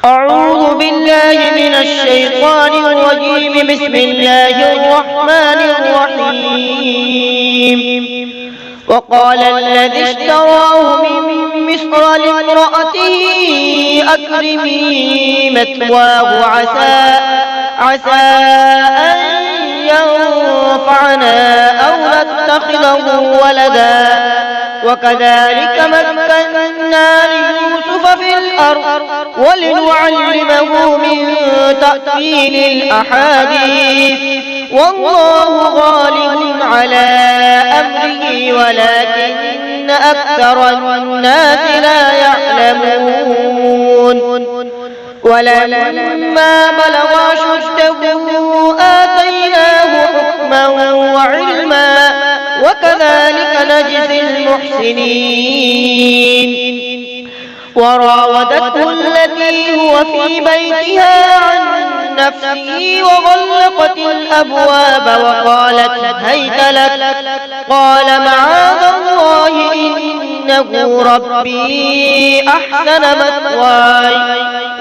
أعوذ بالله من الشيطان الرجيم. بسم الله الرحمن الرحيم. وقال الذي اشتراه من مصر لامرأته أكرمي مثواه عسى أن ينفعنا أو نتخذه ولدا وكذلك مكنا ليوسف في الأرض ولنعلمه من تأويل الأحاديث والله غالب على أمره ولكن أكثر الناس لا يعلمون. ولما بلغ أشده آتيناه حكما وعلما وكذلك نجزي المحسنين. وراودته التي هو في بيتها عن نفسه وغلقت الأبواب وقالت هيت لك قال معاذ الله إنه ربي أحسن مثواي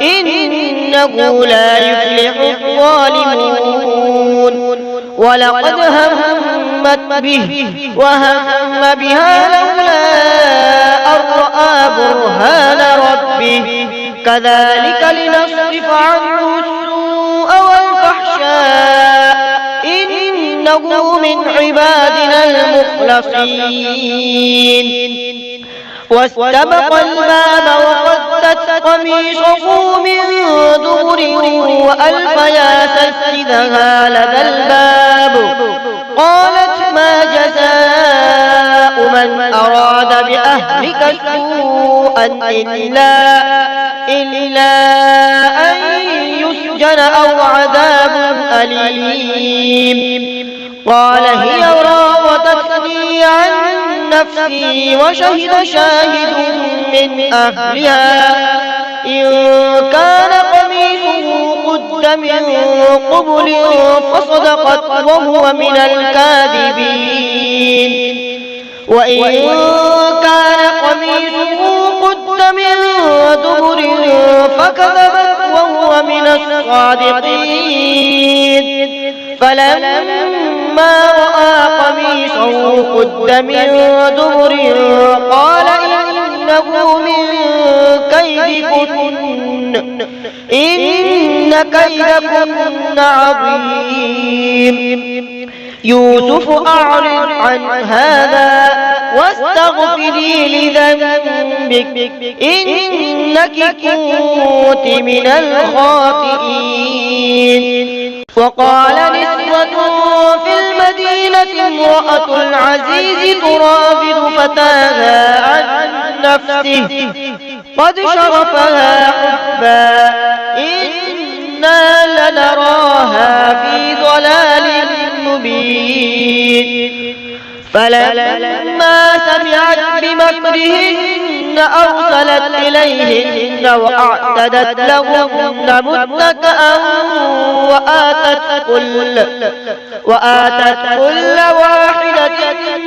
إنه لا يفلح الظالمون. ولقد همت به وهم بها لولا أن رأى برهان ربه كذلك لنصرف عنه السوء والفحشاء إنه من عبادنا المخلصين. واستبق الباب وقدت قميصه من دبر وألف يا سيدها لدى الباب قالت ما جزاء من أراد بأهلك سوءا إلا أن يسجن أو عذاب أليم. قال هي راودتني عن نفسي وشهد شاهد من أهلها إن كان قميصه قد من قبل فصدقت وهو من الكاذبين وإن كان قميصه قد من دبر فكذبت وهو من الصادقين. فلما رأى قميصه قد من دبر قال إنه من كيدكن إن كيدكن عظيم. يوسف أعرض عن هذا واستغفري لذنبك إنك كنت من الخاطئين. وقال نسوة في المدينة امرأة العزيز تراود فتاها عن نفسه قد شرفها حبا إنا لنراها في ضلال مبين. فلما سمعت بمكرهن أرسلت إليهن وأعتدت لهن متكئا وآتت كل واحدة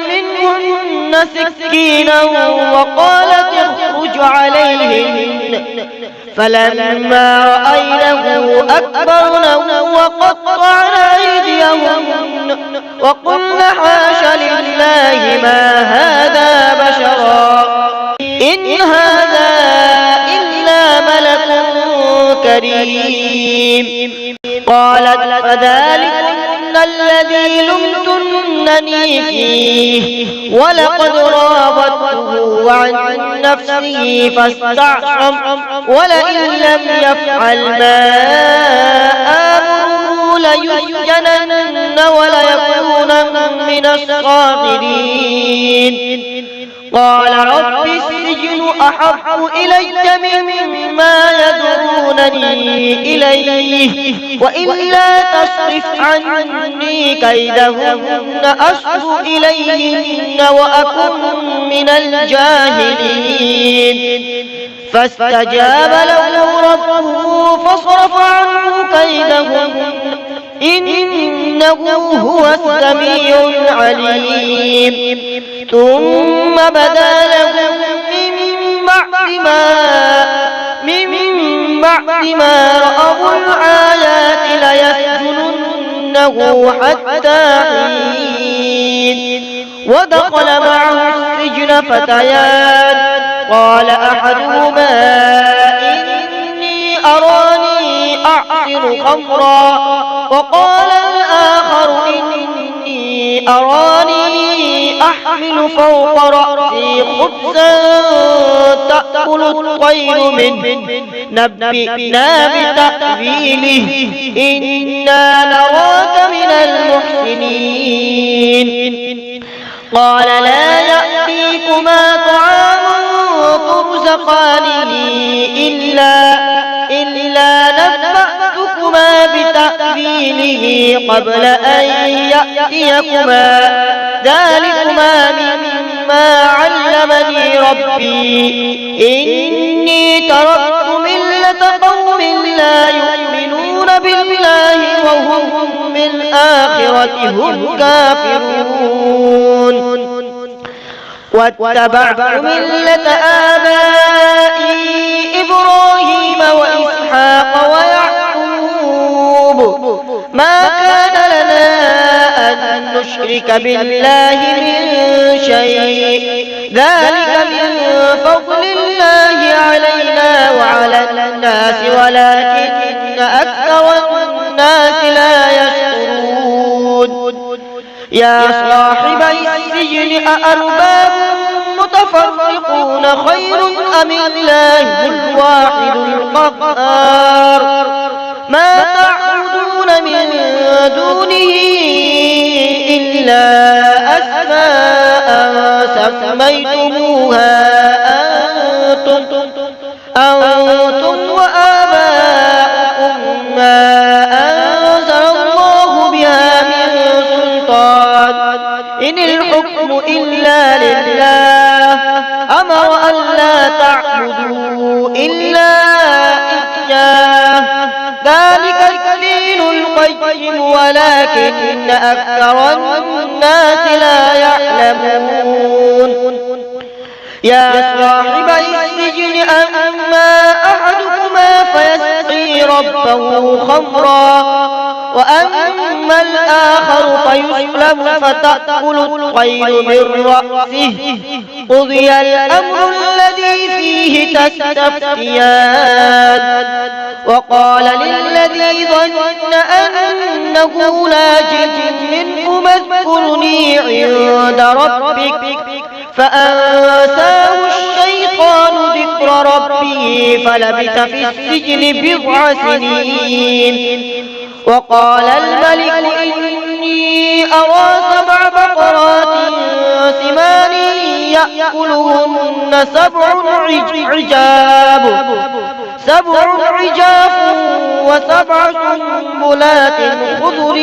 منهن سكينا وقالت اخرج عليهن. فلما رأينه أكبرنه وقطعن أيديهن وقلن حاش لله ما هذا بشرا إن هذا إلا ملك كريم. قالت فذلكن الذي لمتنني فيه ولقد راودته عن نفسه فاستعصم ولئن لم يفعل ما آمره ليسجنن وليكونن من الصاغرين. قال رب السجن أحب إلي مما يدعونني إليه وإلا تصرف عني كيدهن أصب إليهن وأكن من الجاهلين. فاستجاب له ربه فصرف عنه كيدهن إنه هو السميع العليم. ثم بدا لهم من بعد بعد ما رأوا الآيات ليسجننه حتى حين ودخل معه السجن فتيان قال أحدهما إني أراني أعصر خمرا وقال الآخر إني أراني أحمل فوق رأسي خبزا تأكل الطير منه نبئنا بتأويله إنا نراك من المحسنين قال لا يأتيكما طعام ترزقانه إلا نبأتكما بتأويله قبل أن يأتيكما ذلكما مما علمني ربي إني تركت ملة قوم لا يؤمنون بالله وهم بالآخرة هم كافرون واتبعت ملة آبائي إبراهيم وإسحاق ويعقوب ما كان لنا أن نشرك بالله من شيء ذلك من فضل الله علينا وعلى الناس ولكن أكثر الناس لا يشكرون يا صاحبي السجن أأرباب متفرقون خير أم الله الواحد القهار ما تعبدون من دونه إلا أسماء سميتموها أنتم وآباؤكم ما أنزل الله بها من سلطان إن الحكم إلا لله أمر أن لا تعبدوا إلا إياه ذلك الدين القيم ولكن أكثر الناس لا يعلمون يا صاحبي السجن أما أحدكما فيسقي ربه خمرا وأما الآخر فيسلم فتأكل الطير من رأسه قضي الأمر الذي فيه تستفتيان وقال للذي ظن أنه ناج منهما اذكرني عند ربك فأنساه الشيطان ذكر ربه فلبث في السجن بضع سنين وقال الملك إني أرى 7 بقرات سمان يأكلهن 7 عجاف و7 سنبلات خضر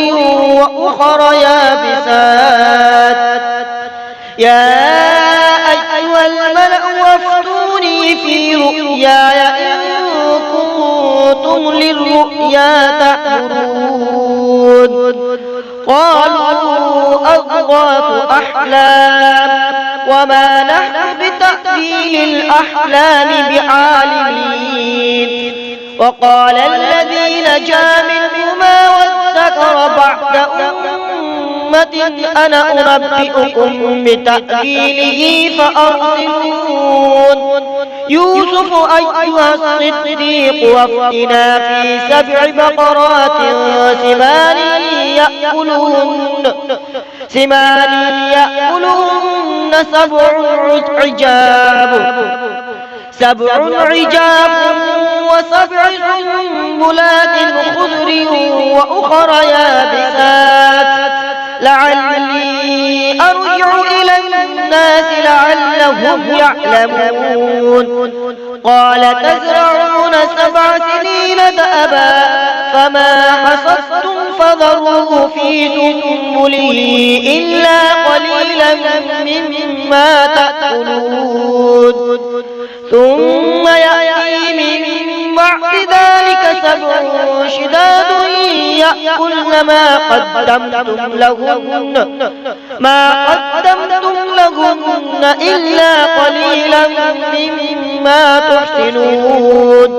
وأخر يابسات يا أيها الملأ وافتوني في رؤياي إن كنتم للرؤيا تعبرون قالوا أضغاث أحلام وما نحن بتأويل الأحلام بعالمين وقال الذي نجا منهما وادكر بعد أمة أنا أنبئكم بتأويله فأرسلون يوسف أيها الصديق وافتنا في 7 بقرات سمان يأكلهن 7 عجاف و7 سنبلات خضر وأخر يابسات لعلي أرجع إلى الناس لعلهم يعلمون قال تزرعون 7 سنين دأبا فما حصدتم فذروه في سنبله إلا قليلا مما تأكلون ثم يأتي من بعد ذلك 7 شداد يأكلن ما قدمتم لهن إلا قليلا مما تحسنون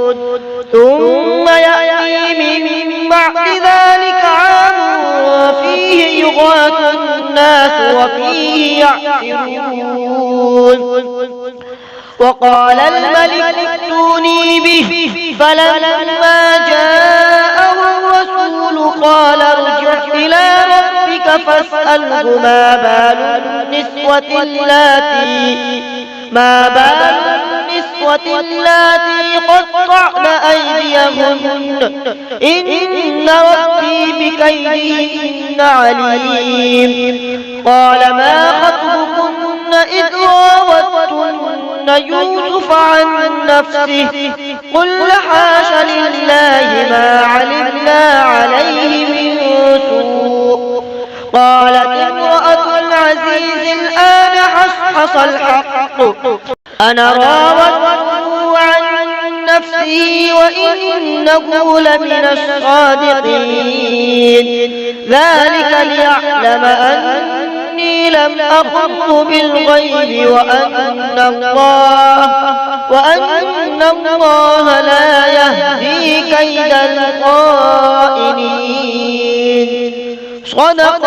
ثم يأتي من بعد ذلك عام فيه يغاث الناس وفيه يعصرون. وقال الملك ائتوني به، فلما جاءه الرسول قال ارجع إلى ربك فاسأله ما بال النسوة اللاتي قطعن أيديهن إن ربي بكيدهن عليم. قال ما خطبكن إذ راوتن يوسف عن نفسه قل حاش لله ما علمنا عليه من سوء. قالت امرأة العزيز الآن حصحص الحق أنا راودته عن نفسه وإنه لمن الصادقين. ذلك ليعلم أني لم أخنه بالغيب وأن الله لا يهدي كيد الخائنين. صدق